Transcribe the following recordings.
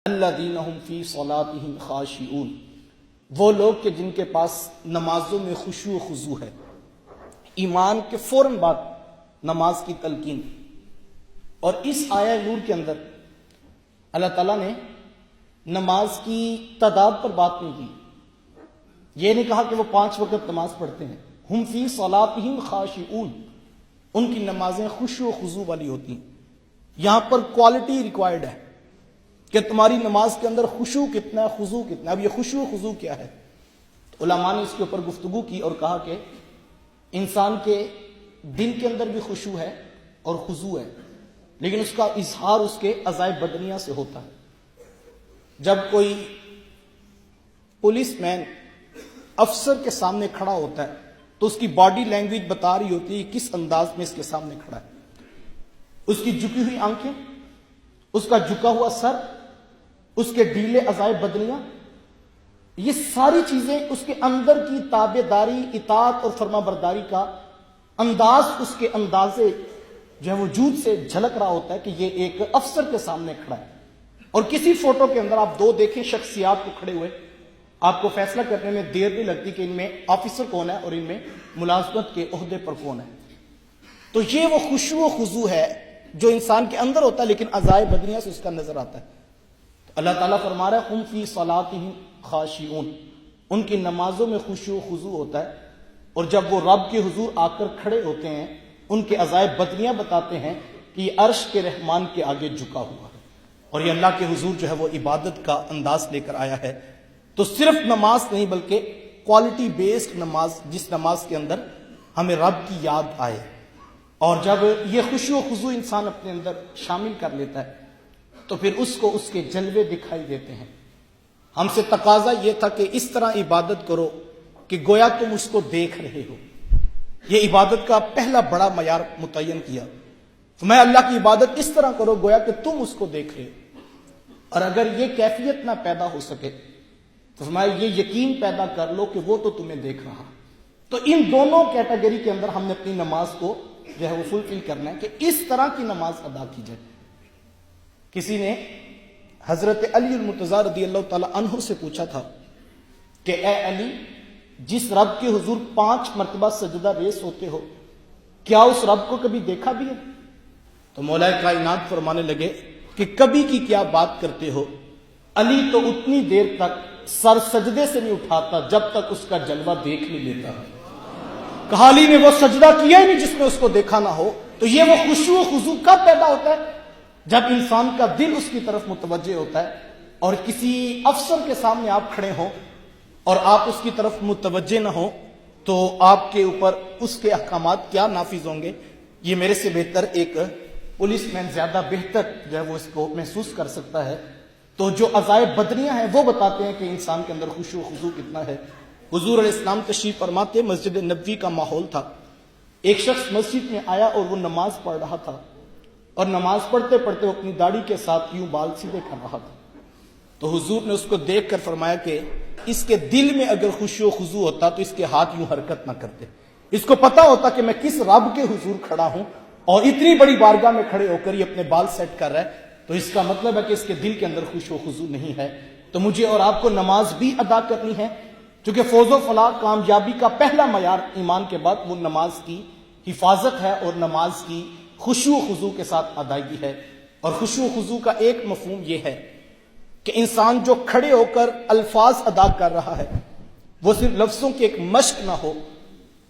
الذین هم فی صلاتهم خاشعون، وہ لوگ کہ جن کے پاس نمازوں میں خشوع و خضوع ہے۔ ایمان کے فوراً بعد نماز کی تلقین، اور اس آیہ نور کے اندر اللہ تعالیٰ نے نماز کی تعداد پر بات نہیں کی۔ یہ نہیں کہا کہ وہ 5 وقت نماز پڑھتے ہیں۔ ہم فی صلاتہم خاشعون، ان کی نمازیں خشوع و خضوع والی ہوتی ہیں۔ یہاں پر کوالٹی ریکوائرڈ ہے کہ تمہاری نماز کے اندر خشوع کتنا ہے، خضوع کتنا ہے۔ اب یہ خشوع و خضوع کیا ہے؟ تو علماء نے اس کے اوپر گفتگو کی اور کہا کہ انسان کے دل کے اندر بھی خشوع ہے اور خضوع ہے، لیکن اس کا اظہار اس کے اعضائے بدنیہ سے ہوتا ہے۔ جب کوئی پولیس مین افسر کے سامنے کھڑا ہوتا ہے تو اس کی باڈی لینگویج بتا رہی ہوتی ہے کس انداز میں اس کے سامنے کھڑا ہے۔ اس کی جھکی ہوئی آنکھیں، اس کا جھکا ہوا سر، اس کے ڈھیلے اعضائے بدنیہ، یہ ساری چیزیں اس کے اندر کی تابع داری، اطاعت اور فرما برداری کا انداز اس کے اندازے جو ہے وجود سے جھلک رہا ہوتا ہے کہ یہ ایک افسر کے سامنے کھڑا ہے۔ اور کسی فوٹو کے اندر آپ 2 دیکھیں شخصیات کو کھڑے ہوئے، آپ کو فیصلہ کرنے میں دیر نہیں لگتی کہ ان میں آفیسر کون ہے اور ان میں ملازمت کے عہدے پر کون ہے۔ تو یہ وہ خشوع و خضوع ہے جو انسان کے اندر ہوتا ہے لیکن اعضائے بدنیہ سے اس کا نظر آتا ہے۔ تو اللہ تعالیٰ فرما رہا ہے ہم فی صلاتہم خاشعون، ان کی نمازوں میں خشوع و خضوع ہوتا ہے، اور جب وہ رب کے حضور آ کر کھڑے ہوتے ہیں ان کے اعضائے بدنیہ بتاتے ہیں کہ یہ عرش کے رحمان کے آگے جھکا ہوا ہے، اور یہ اللہ کے حضور جو ہے وہ عبادت کا انداز لے کر آیا ہے۔ تو صرف نماز نہیں بلکہ کوالٹی بیسڈ نماز، جس نماز کے اندر ہمیں رب کی یاد آئے، اور جب یہ خشوع و خضوع انسان اپنے اندر شامل کر لیتا ہے تو پھر اس کو اس کے جلوے دکھائی دیتے ہیں۔ ہم سے تقاضا یہ تھا کہ اس طرح عبادت کرو کہ گویا تم اس کو دیکھ رہے ہو۔ یہ عبادت کا پہلا بڑا معیار متعین کیا، میں اللہ کی عبادت اس طرح کرو گویا کہ تم اس کو دیکھ رہے ہو۔ اور اگر یہ کیفیت نہ پیدا ہو سکے تو فرمایا یہ یقین پیدا کر لو کہ وہ تو تمہیں دیکھ رہا۔ تو ان دونوں کیٹیگری کے اندر ہم نے اپنی نماز کو جو ہے وہ فلفل کرنا ہے کہ اس طرح کی نماز ادا کی جائے۔ کسی نے حضرت علی المرتضیٰ رضی اللہ تعالی عنہ سے پوچھا تھا کہ اے علی، جس رب کے حضور 5 مرتبہ سجدہ ریز ہوتے ہو، کیا اس رب کو کبھی دیکھا بھی ہے؟ تو مولا کائنات فرمانے لگے کہ کبھی کی کیا بات کرتے ہو، علی تو اتنی دیر تک سر سجدے سے نہیں اٹھاتا جب تک اس کا جلوہ دیکھ نہیں لیتا۔ کہا علی نے وہ سجدہ کیا ہی نہیں جس میں اس کو دیکھا نہ ہو۔ تو یہ وہ خشوع و خضوع کب پیدا ہوتا ہے؟ جب انسان کا دل اس کی طرف متوجہ ہوتا ہے، اور کسی افسر کے سامنے آپ کھڑے ہوں اور آپ اس کی طرف متوجہ نہ ہوں تو آپ کے اوپر اس کے احکامات کیا نافذ ہوں گے، یہ میرے سے بہتر ایک پولیس مین زیادہ بہتر جو ہے وہ اس کو محسوس کر سکتا ہے۔ تو جو اعضائے بدنیہ ہیں وہ بتاتے ہیں کہ انسان کے اندر خشوع و خضوع کتنا ہے۔ حضور علیہ السلام تشریف فرماتے، مسجد نبوی کا ماحول تھا، ایک شخص مسجد میں آیا اور وہ نماز پڑھ رہا تھا، اور نماز پڑھتے پڑھتے وہ اپنی داڑھی کے ساتھ یوں بال سیدھے کر رہا تھا۔ تو حضور نے اس کو دیکھ کر فرمایا کہ اس کے دل میں اگر خشوع و خضوع ہوتا تو اس کے ہاتھ یوں حرکت نہ کرتے، اس کو پتا ہوتا کہ میں کس رب کے حضور کھڑا ہوں اور اتنی بڑی بارگاہ میں کھڑے ہو کر یہ اپنے بال سیٹ کر رہا ہے، تو اس کا مطلب ہے کہ اس کے دل کے اندر خشوع و خضوع نہیں ہے۔ تو مجھے اور آپ کو نماز بھی ادا کرنی ہے، کیونکہ فوز و فلاح کامیابی کا پہلا معیار ایمان کے بعد وہ نماز کی حفاظت ہے اور نماز کی خشوع و خضوع کے ساتھ ادائیگی ہے۔ اور خشوع و خضوع کا ایک مفہوم یہ ہے کہ انسان جو کھڑے ہو کر الفاظ ادا کر رہا ہے وہ صرف لفظوں کی ایک مشق نہ ہو،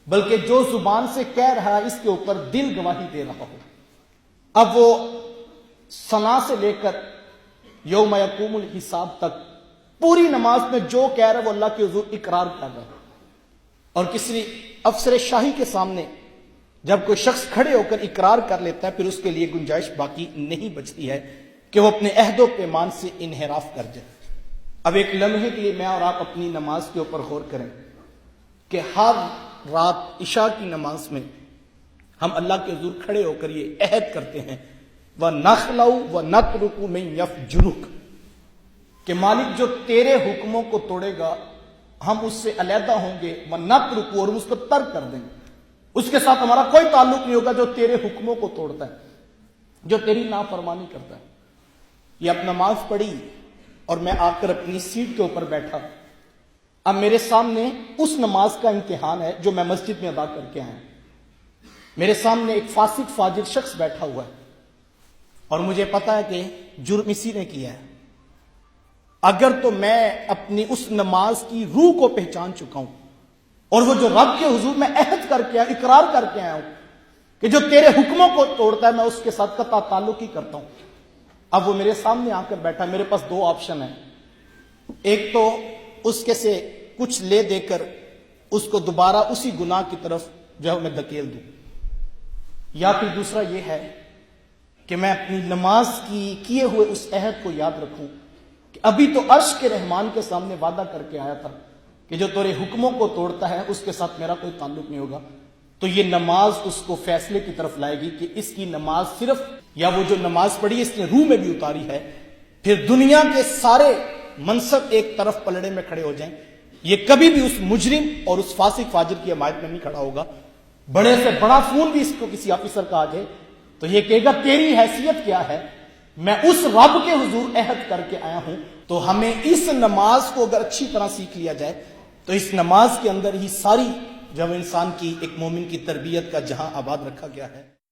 بلکہ جو زبان سے کہہ رہا ہے اس کے اوپر دل گواہی دے رہا ہو۔ اب وہ ثنا سے لے کر یوم یقوم الحساب تک پوری نماز میں جو کہہ رہا ہے وہ اللہ کے حضور اقرار کر رہا ہے۔ اور کسی افسر شاہی کے سامنے جب کوئی شخص کھڑے ہو کر اقرار کر لیتا ہے پھر اس کے لیے گنجائش باقی نہیں بچتی ہے کہ وہ اپنے عہد و پیمان سے انحراف کر جائے۔ اب ایک لمحے کے لیے میں اور آپ اپنی نماز کے اوپر غور کریں کہ ہر رات عشاء کی نماز میں ہم اللہ کے حضور کھڑے ہو کر یہ عہد کرتے ہیں وَنَخْلَوْ وَنَتْرُكُ مِنْ يَفْجُرُكَ کہ مالک جو تیرے حکموں کو توڑے گا ہم اس سے علیحدہ ہوں گے، وَنَتْرُكُ اور ہم اس کو ترک کر دیں گے، اس کے ساتھ ہمارا کوئی تعلق نہیں ہوگا جو تیرے حکموں کو توڑتا ہے، جو تیری نافرمانی کرتا ہے۔ یہ اب نماز پڑھی اور میں آ کر اپنی سیٹ کے اوپر بیٹھا. اب میرے سامنے اس نماز کا امتحان ہے جو میں مسجد میں ادا کر کے آیا. میرے سامنے ایک فاسق فاجر شخص بیٹھا ہوا ہے اور مجھے پتا ہے کہ جرم اسی نے کیا ہے. اگر تو میں اپنی اس نماز کی روح کو پہچان چکا ہوں اور وہ جو رب کے حضور میں عہد کر کے آیا، اقرار کر کے آیا ہوں کہ جو تیرے حکموں کو توڑتا ہے میں اس کے ساتھ قطع تعلق ہی کرتا ہوں. اب وہ میرے سامنے آ کر بیٹھا. میرے پاس دو آپشن ہیں. ایک تو اس کے سے کچھ لے دے کر اس کو دوبارہ اسی گناہ کی طرف جو ہے میں دھکیل دوں، یا پھر دوسرا یہ ہے کہ میں اپنی نماز کی کیے ہوئے اس عہد کو یاد رکھوں کہ ابھی تو عرش کے رحمان کے سامنے وعدہ کر کے آیا تھا کہ جو تیرے حکموں کو توڑتا ہے اس کے ساتھ میرا کوئی تعلق نہیں ہوگا. تو یہ نماز اس کو فیصلے کی طرف لائے گی کہ اس کی نماز صرف، یا وہ جو نماز پڑھی ہے اس نے روح میں بھی اتاری ہے. پھر دنیا کے سارے منصب ایک طرف پلڑے میں کھڑے ہو جائیں، یہ کبھی بھی اس مجرم اور اس فاسق فاجر کی حمایت میں نہیں کھڑا ہوگا. بڑے سے بڑا فون بھی اس کو کسی آفیسر کا آ جائے تو یہ کہے گا تیری حیثیت کیا ہے، میں اس رب کے حضور عہد کر کے آیا ہوں. تو ہمیں اس نماز کو اگر اچھی طرح سیکھ لیا جائے تو اس نماز کے اندر ہی ساری جب انسان کی ایک مومن کی تربیت کا جہاں آباد رکھا گیا ہے.